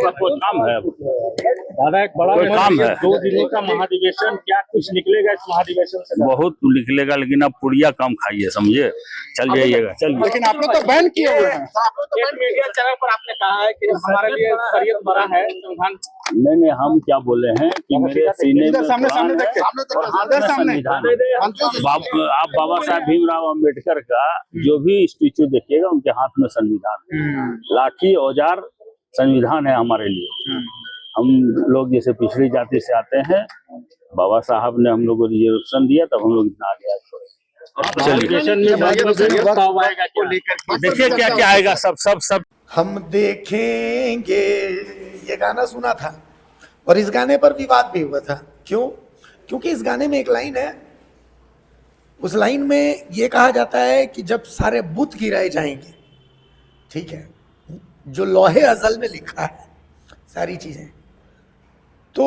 का कोई काम है? दादा एक बड़ा कोई काम है? 2 दिनों का महाधिवेशन, क्या कुछ निकलेगा इस महाधिवेशन से? बहुत निकलेगा, लेकिन अब पुड़िया कम खाइए, समझे। चल जाइएगा, चलिए। लेकिन आप लोग तो बैन किए हुए हैं। एक मीडिया चैनल पर आपने कहा है कि हमारे लिए शरीयत बड़ा है संविधान। नहीं, हम क्या बोले हैं कि मेरे सीने में सामने कुरान है देखते और हाथ में संविधान है। आप बाबा साहब भीमराव अम्बेडकर का जो भी स्टेचू देखिएगा, उनके हाथ में संविधान है। लाठी औजार संविधान है हमारे लिए। हम लोग जैसे पिछड़ी जाति से आते हैं, बाबा साहब ने हम लोग को रिजर्वेशन दिया, तब हम लोग इतना आगे आए। देखिए क्या क्या आएगा, सब हम देखेंगे, ये गाना सुना था और इस गाने पर विवाद भी हुआ था। क्यों? क्योंकि इस गाने में एक लाइन है, उस लाइन में ये कहा जाता है कि जब सारे बुत गिराए जाएंगे, ठीक है, जो लोहे अज़ल में लिखा है सारी चीजें, तो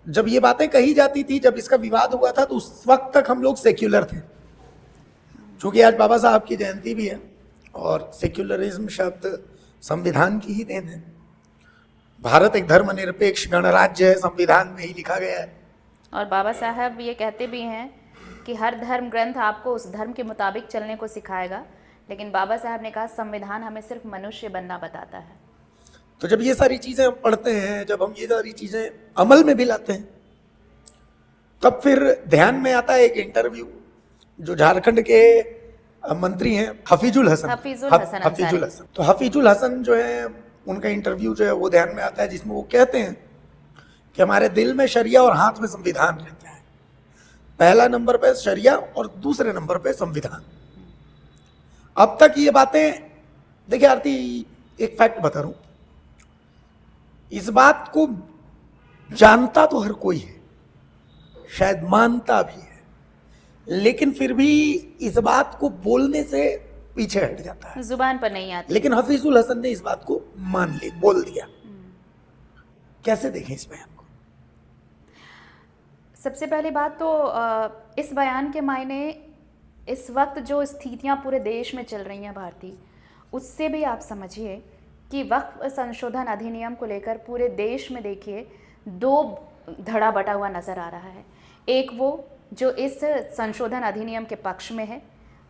जब ये बातें कही जाती थी, जब इसका विवाद हुआ था, तो उस वक्त तक हम लोग सेक्युलर थे। चूंकि आज बाबा साहब की जयंती भी है और सेक्युलरिज्म शब्द संविधान की ही देन है। भारत एक धर्मनिरपेक्ष गणराज्य है, संविधान में ही लिखा गया है। और बाबा साहब ये कहते भी हैं कि हर धर्म ग्रंथ आपको उस धर्म के मुताबिक चलने को सिखाएगा, लेकिन बाबा साहब ने कहा संविधान हमें सिर्फ मनुष्य बनना बताता है। तो जब ये सारी चीजें हम पढ़ते हैं, जब हम ये सारी चीजें अमल में भी लाते हैं, तब फिर ध्यान में आता है एक इंटरव्यू जो झारखंड के मंत्री हैं हफीजुल हसन। तो हफीजुल हसन जो है, उनका इंटरव्यू जो है वो ध्यान में आता है, जिसमें वो कहते हैं कि हमारे दिल में शरिया और हाथ में संविधान रहता है। पहला नंबर पे शरिया और दूसरे नंबर पे संविधान। अब तक ये बातें, देखिए आरती, एक फैक्ट बता रहा हूं, इस बात को जानता तो हर कोई है, शायद मानता भी है, लेकिन फिर भी इस बात को बोलने से पीछे हट जाता है, जुबान पर नहीं आती। लेकिन हफीजुल हसन ने इस बात को मान ली, बोल दिया। कैसे देखें इस बयान को? सबसे पहली बात तो इस बयान के मायने, इस वक्त जो स्थितियां पूरे देश में चल रही हैं भारतीय, उससे भी आप समझिए कि वक्फ संशोधन अधिनियम को लेकर पूरे देश में देखिए 2 धड़ा बटा हुआ नजर आ रहा है। एक वो जो इस संशोधन अधिनियम के पक्ष में है,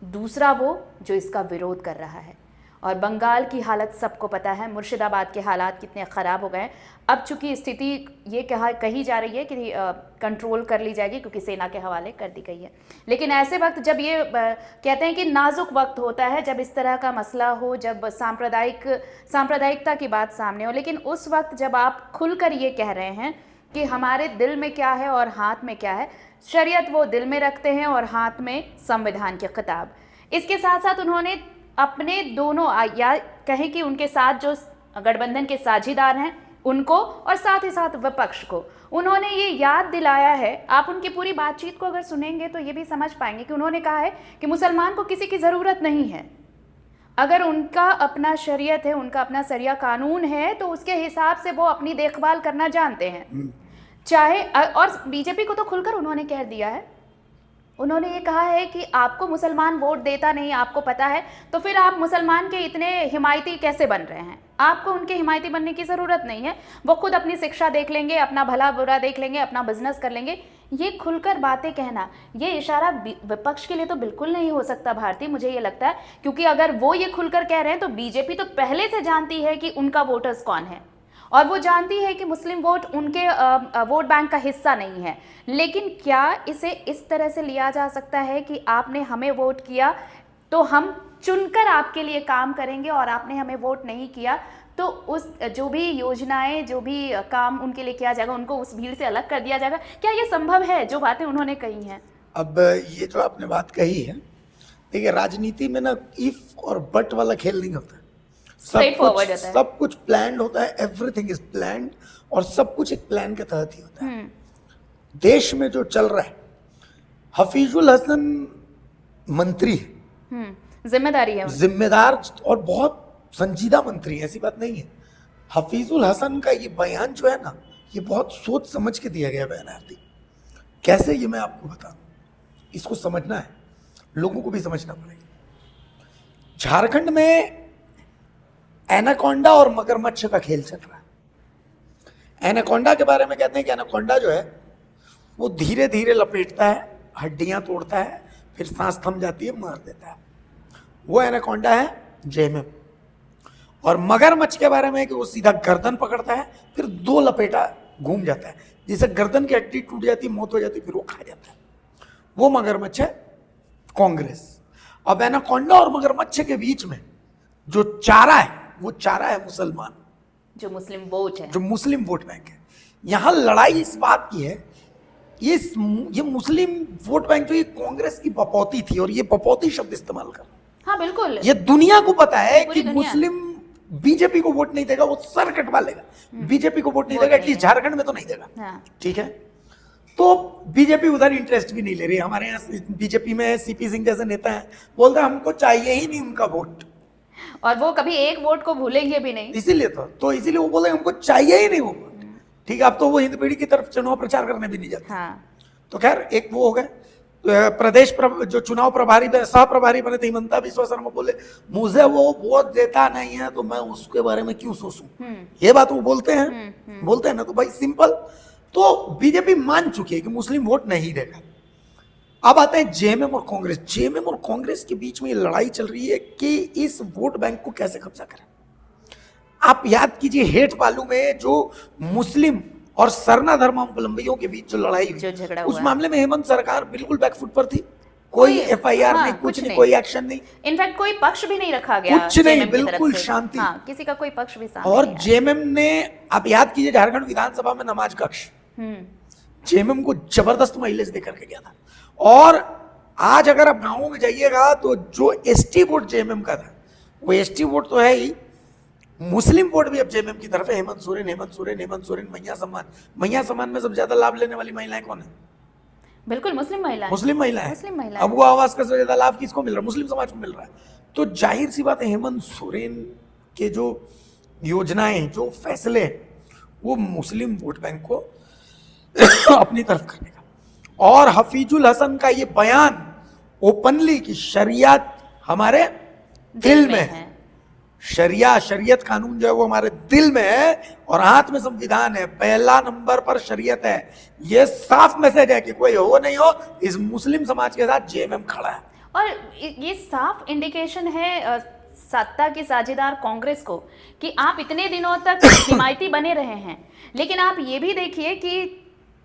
दूसरा वो जो इसका विरोध कर रहा है। और बंगाल की हालत सबको पता है, मुर्शिदाबाद के हालात कितने ख़राब हो गए। अब चूंकि स्थिति ये कही जा रही है कि कंट्रोल कर ली जाएगी क्योंकि सेना के हवाले कर दी गई है, लेकिन ऐसे वक्त जब ये कहते हैं कि नाजुक वक्त होता है, जब इस तरह का मसला हो, जब सांप्रदायिकता की बात सामने हो, लेकिन उस वक्त जब आप खुलकर ये कह रहे हैं कि हमारे दिल में क्या है और हाथ में क्या है, शरीयत वो दिल में रखते हैं और हाथ में संविधान की किताब। इसके साथ साथ उन्होंने अपने दोनों, या कहें कि उनके साथ जो गठबंधन के साझीदार हैं उनको, और साथ ही साथ विपक्ष को उन्होंने ये याद दिलाया है। आप उनकी पूरी बातचीत को अगर सुनेंगे तो ये भी समझ पाएंगे कि उन्होंने कहा है कि मुसलमान को किसी की ज़रूरत नहीं है। अगर उनका अपना शरीयत है, उनका अपना शरिया कानून है, तो उसके हिसाब से वो अपनी देखभाल करना जानते हैं। चाहे, और बीजेपी को तो खुलकर उन्होंने कह दिया है, उन्होंने ये कहा है कि आपको मुसलमान वोट देता नहीं, आपको पता है, तो फिर आप मुसलमान के इतने हिमायती कैसे बन रहे हैं? आपको उनके हिमायती बनने की ज़रूरत नहीं है, वो खुद अपनी शिक्षा देख लेंगे, अपना भला बुरा देख लेंगे, अपना बिजनेस कर लेंगे। ये खुलकर बातें कहना, ये इशारा विपक्ष के लिए तो बिल्कुल नहीं हो सकता भारतीय, मुझे ये लगता है, क्योंकि अगर वो ये खुलकर कह रहे हैं तो बीजेपी तो पहले से जानती है कि उनका वोटर्स कौन है, और वो जानती है कि मुस्लिम वोट उनके वोट बैंक का हिस्सा नहीं है। लेकिन क्या इसे इस तरह से लिया जा सकता है कि आपने हमें वोट किया तो हम चुनकर आपके लिए काम करेंगे, और आपने हमें वोट नहीं किया तो उस जो भी योजनाएं, जो भी काम उनके लिए किया जाएगा, उनको उस भीड़ से अलग कर दिया जाएगा? क्या ये संभव है जो बातें उन्होंने कही हैं? अब ये जो आपने बात कही है, देखिए राजनीति में ना इफ और बट वाला खेल नहीं होता, सब कुछ प्लान्ड होता है, एवरीथिंग इज प्लान्ड, और सब कुछ एक प्लान के तहत ही होता है। देश में जो चल रहा है, हफीजुल हसन मंत्री है, जिम्मेदारी है, जिम्मेदार और बहुत संजीदा मंत्री है, ऐसी बात नहीं है। हफीजुल हसन का ये बयान जो है ना, ये बहुत सोच समझ के दिया गया बयान है। कैसे, ये मैं आपको बताऊं, इसको समझना है, लोगों को भी समझना पड़ेगा। झारखंड में एनाकोंडा और मगरमच्छ का खेल चल रहा है। एनाकोंडा के बारे में कहते हैं कि एनाकोंडा जो है वो धीरे धीरे लपेटता है, हड्डियां तोड़ता है, फिर सांस थम जाती है, मार देता है। वो एनाकोंडा है जेएमएम। और मगरमच्छ के बारे में कि वो सीधा गर्दन पकड़ता है, फिर 2 लपेटा घूम जाता है, जिससे गर्दन की हड्डी टूट जाती है, मौत हो जाती है, फिर वो खा जाता है। वो मगरमच्छ है कांग्रेस। अब एनाकोंडा और मगरमच्छ के बीच में जो चारा है, वो चारा है मुसलमान, जो मुस्लिम वोट है, जो मुस्लिम वोट बैंक है। यहां लड़ाई इस बात की है, ये मुस्लिम वोट बैंक तो ये कांग्रेस की बपौती थी, और ये बपौती शब्द इस्तेमाल कर, हाँ बिल्कुल, ये दुनिया को पता है पूरी कि दुनिया। मुस्लिम बीजेपी को वोट नहीं देगा, वो सर कटवा लेगा। बीजेपी को वोट नहीं देगा, एटलीस्ट झारखंड में तो नहीं देगा। हाँ। ठीक है, तो बीजेपी उधर इंटरेस्ट भी नहीं ले रही। हमारे यहाँ बीजेपी में सीपी सिंह जैसे नेता हैं, बोलते हैं हमको चाहिए ही नहीं उनका वोट, और वो कभी एक वोट को भूलेंगे भी नहीं। इसीलिए तो इसीलिए वो बोले हमको चाहिए ही नहीं वो वोट। ठीक है, अब तो वो हिंद पीढ़ी की तरफ चुनाव प्रचार करने भी नहीं जाते। हाँ, तो खैर एक वो हो गए। प्रदेश जो चुनाव प्रभारी सह प्रभारी बने थे हिमंता बिस्वा शर्मा, बोले मुझे वो वोट देता नहीं है तो मैं उसके बारे में क्यों सोचूं। ये बात वो बोलते हैं ना, तो भाई सिंपल। तो बीजेपी मान चुकी है कि मुस्लिम वोट नहीं देगा। अब आते हैं जेएमएम और कांग्रेस। जेएमएम और कांग्रेस के बीच में ये लड़ाई चल रही है कि इस वोट बैंक को कैसे कब्जा करें। आप याद कीजिए हेठ बालू में जो मुस्लिम और सरना धर्मावलंबियों के बीच जो लड़ाई जो हुई, झगड़ा उस हुआ। मामले में हेमंत सरकार बिल्कुल बैकफुट पर थी। कोई एफआईआर हाँ, नहीं, कुछ कुछ नहीं, नहीं। कोई एक्शन नहीं, इनफैक्ट कोई पक्ष भी नहीं रखा गया, कुछ नहीं, JMM की तरफ बिल्कुल से। शांति। हाँ, किसी का कोई पक्ष भी सामने और नहीं आया। जेएमएम ने, आप याद कीजिए झारखंड विधानसभा में नमाज कक्ष जेएमएम को जबरदस्त माइलेज देकर के गया था। और आज अगर आप गांवों में जाइएगा तो जो एसटी वोट जेएमएम का था, वो एसटी वोट तो है ही, मुस्लिम वोट भी अब जेएमएम की तरफ है। हेमंत सोरेन, मैया सम्मान में सबसे ज्यादा लाभ लेने वाली महिलाएं कौन है? बिल्कुल मुस्लिम महिला, मुस्लिम महिला है। मुस्लिम महिला। अब वो आवास का सबसे ज्यादा लाभ किसको मिल रहा है? मुस्लिम समाज को मिल रहा है। तो जाहिर सी बात है हेमंत सोरेन के जो योजनाएं, जो फैसले, वो मुस्लिम वोट बैंक को अपनी तरफ करने का। और हफीजुल हसन का ये बयान ओपनली कि शरियत हमारे दिल में है, शरीयत कानून जो है वो हमारे दिल में है और हाथ में संविधान है, पहला नंबर पर शरीयत है। ये साफ मैसेज है कि कोई हो नहीं हो, इस मुस्लिम समाज के साथ जेएमएम खड़ा है। और ये साफ इंडिकेशन है सत्ता की साझेदार कांग्रेस को कि आप इतने दिनों तक हिमायती बने रहे हैं। लेकिन आप ये भी देखिए कि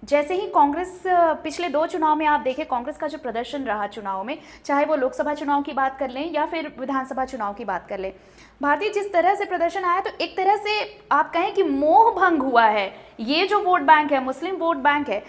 जैसे ही कांग्रेस पिछले 2 चुनाव में आप देखें कांग्रेस का जो प्रदर्शन रहा चुनाव में, चाहे वो लोकसभा चुनाव की बात कर लें या फिर विधानसभा चुनाव की बात कर लें, भारतीय जिस तरह से प्रदर्शन आया, तो एक तरह से आप कहें कि मोह भंग हुआ है। ये जो वोट बैंक है, मुस्लिम वोट बैंक है,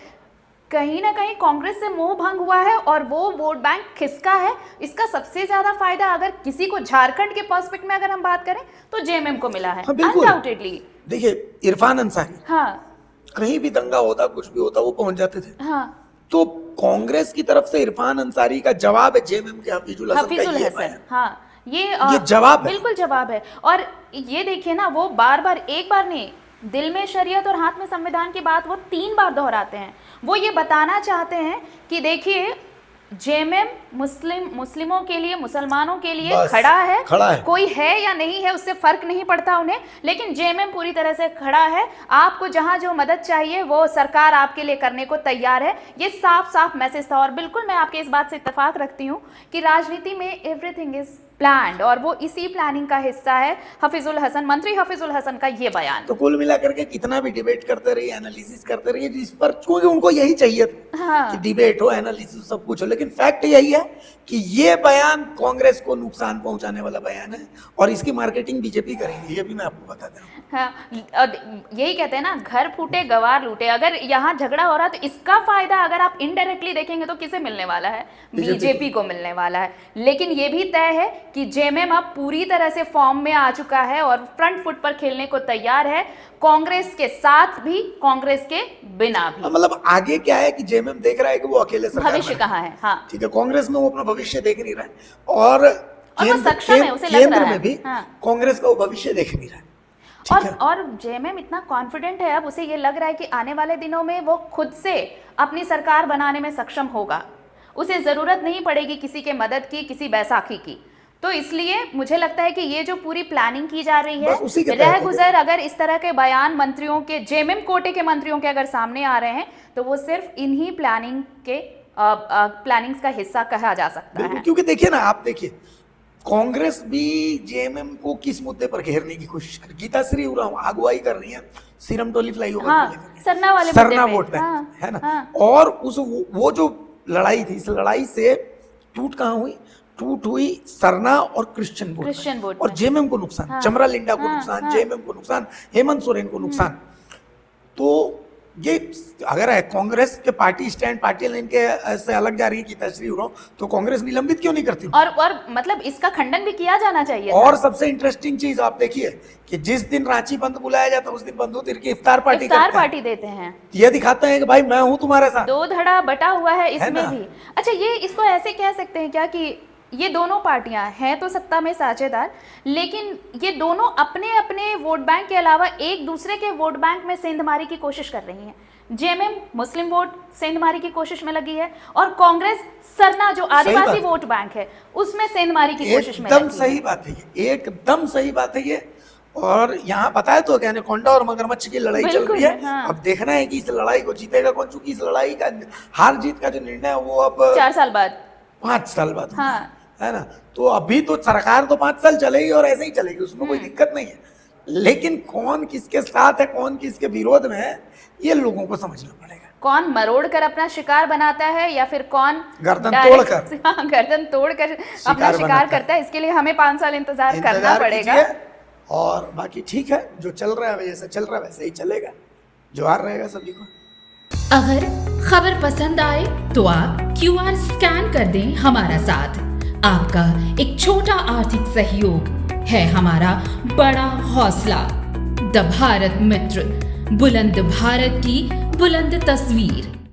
कहीं ना कहीं कांग्रेस से मोह भंग हुआ है और वो वोट बैंक खिसका है। इसका सबसे ज्यादा फायदा अगर किसी को झारखंड के पर्सपेक्ट में अगर हम बात करें तो जेएमएम को मिला है, अनडाउटेडली। देखिए इरफान अंसारी, हाँ, कहीं भी दंगा होता, कुछ भी होता, वो पहुंच जाते थे। हाँ, तो कांग्रेस की तरफ से इरफान अंसारी का जवाब है जेएमएम के हफीजुल हसन का ये हसन, बयान। हाँ, ये जवाब है, बिल्कुल जवाब है। और ये देखिए ना, वो बार बार, एक बार नहीं, दिल में शरीयत और हाथ में संविधान की बात वो 3 बार दोहराते हैं। वो ये बताना चाहते हैं कि देखिए जेएमएम मुस्लिमों के लिए, मुसलमानों के लिए खड़ा है। कोई है या नहीं है उससे फर्क नहीं पड़ता उन्हें, लेकिन जेएमएम पूरी तरह से खड़ा है। आपको जहां जो मदद चाहिए वो सरकार आपके लिए करने को तैयार है। ये साफ साफ मैसेज था। और बिल्कुल मैं आपके इस बात से इत्तेफाक रखती हूँ कि राजनीति में एवरीथिंग इज प्लान्ड, और वो इसी प्लानिंग का हिस्सा है हफीजुल हसन, मंत्री हफीजुल हसन का ये बयान। तो कुल मिलाकर के कितना भी डिबेट करते रहिए, एनालिसिस करते रहिए, जिस पर क्योंकि उनको यही चाहिए था, हाँ, कि डिबेट हो, एनालिसिस, सब कुछ हो, लेकिन फैक्ट यही है कि ये बयान कांग्रेस को नुकसान पहुंचाने वाला बयान है और इसकी मार्केटिंग बीजेपी करेगी। ये भी मैं आपको बता दूं। हाँ, यही कहते हैं ना, घर फूटे गवार लूटे। अगर यहाँ झगड़ा हो रहा है तो इसका फायदा अगर आप इनडायरेक्टली देखेंगे तो किसे मिलने वाला है? बीजेपी को मिलने वाला है। लेकिन ये भी तय है कि जेएमएम अब पूरी तरह से फॉर्म में आ चुका है और फ्रंट फुट पर खेलने को तैयार है, कांग्रेस के साथ भी, कांग्रेस के बिना भी। मतलब आगे क्या है कि जेएमएम देख रहा है कि वो अकेले सरकार भविष्य कहाँ है। हाँ, ठीक है, कांग्रेस में वो अपना भविष्य देख नहीं रहा है और वो सक्षम है, उसे लग केंद्र रहा है। में भी हाँ, कांग्रेस का वो भविष्य देख नहीं रहा है। और जेएमएम इतना कॉन्फिडेंट है, अब उसे ये लग रहा है कि आने वाले दिनों में वो खुद से अपनी सरकार बनाने में सक्षम होगा। उसे जरूरत नहीं पड़ेगी किसी के मदद की, किसी बैसाखी की। तो इसलिए मुझे लगता है कि ये जो पूरी प्लानिंग की जा रही बस उसी के है, तहत रह है। गुजर अगर इस तरह के बयान मंत्रियों के, जेएमएम कोटे के मंत्रियों के अगर सामने आ रहे हैं, तो वो सिर्फ इन्हीं प्लानिंग के प्लानिंग्स का हिस्सा कहा जा सकता बिल्कुल, है। क्योंकि देखिए ना, आप देखिए कांग्रेस भी जेएमएम को किस मुद्दे पर घेरने की कोशिश कर, गीताश्री उरांव अगुवाई कर रही है सिरम टोली फ्लाईओवर हाँ, को लेकर, सरना वाले मुद्दे सरना पे, वोट बैंक, हाँ, है ना। हाँ। और उस वो जो लड़ाई थी, इस लड़ाई से टूट कहाँ हुई? टूट हुई सरना और क्रिश्चियन वोट और में। जेएमएम को नुकसान, हाँ, चमरा लिंडा को हाँ, नुकसान, हाँ। जेएमएम को नुकसान, हेमंत सोरेन को नुकसान। तो ये अगर है कांग्रेस के पार्टी स्टैंड, पार्टी लाइन के से अलग जा रही है गीताश्री उरांव, तो कांग्रेस निलंबित क्यों नहीं करती? और मतलब इसका खंडन भी किया जाना चाहिए था। और सबसे इंटरेस्टिंग चीज आप देखिए कि जिस दिन रांची बंद बुलाया जाता है, उस दिन बंधु तिर की इफ्तार पार्टी इफ्तार करते हैं। पार्टी देते हैं, ये दिखाते हैं कि भाई मैं हूं तुम्हारे साथ। दो धड़ा बटा हुआ है इसमें ना? भी। अच्छा, ये इसको ऐसे कह सकते हैं क्या कि ये दोनों पार्टियां हैं तो सत्ता में साझेदार, लेकिन ये दोनों अपने अपने वोट बैंक के अलावा एक दूसरे के वोट बैंक में सेंधमारी की कोशिश कर रही हैं। जेएमएम मुस्लिम वोट सेंधमारी की कोशिश में लगी है और कांग्रेस सरना जो आदिवासी वोट बैंक है उसमें सेंधमारी की कोशिश में एकदम लगी सही है। बात है ये, एकदम सही बात है ये। और यहाँ बताया तो क्या एनाकोंडा और मगरमच्छ की लड़ाई चल बिल्कुल, रही है। हाँ। अब देखना है कि इस लड़ाई को जीतेगा कौन, चूंकि इस लड़ाई का हार जीत का जो निर्णय है वो अब 4 साल बाद। 5 साल बाद होना हाँ। है ना। तो अभी तो सरकार तो 5 साल चलेगी और ऐसे ही चलेगी, उसमें कोई दिक्कत नहीं है, लेकिन कौन किसके साथ है, कौन किसके विरोध में है, ये लोगों को समझना पड़ेगा। कौन मरोड़ कर अपना शिकार बनाता है या फिर कौन गर्दन direct- तोड़कर। हाँ, गर्दन तोड़कर अपना शिकार बनाता है। करता है। इसके लिए हमें 5 साल इंतजार करना इंतजार पड़ेगा। कीजिए, और बाकी ठीक है, जो चल रहा है जैसे चल रहा है वैसे ही चलेगा, जोहार रहेगा सभी को। अगर खबर पसंद आए तो आप QR स्कैन कर दें हमारा साथ। आपका एक छोटा आर्थिक सहयोग है हमारा बड़ा हौसला। द भारत मित्र, बुलंद भारत की बुलंद तस्वीर।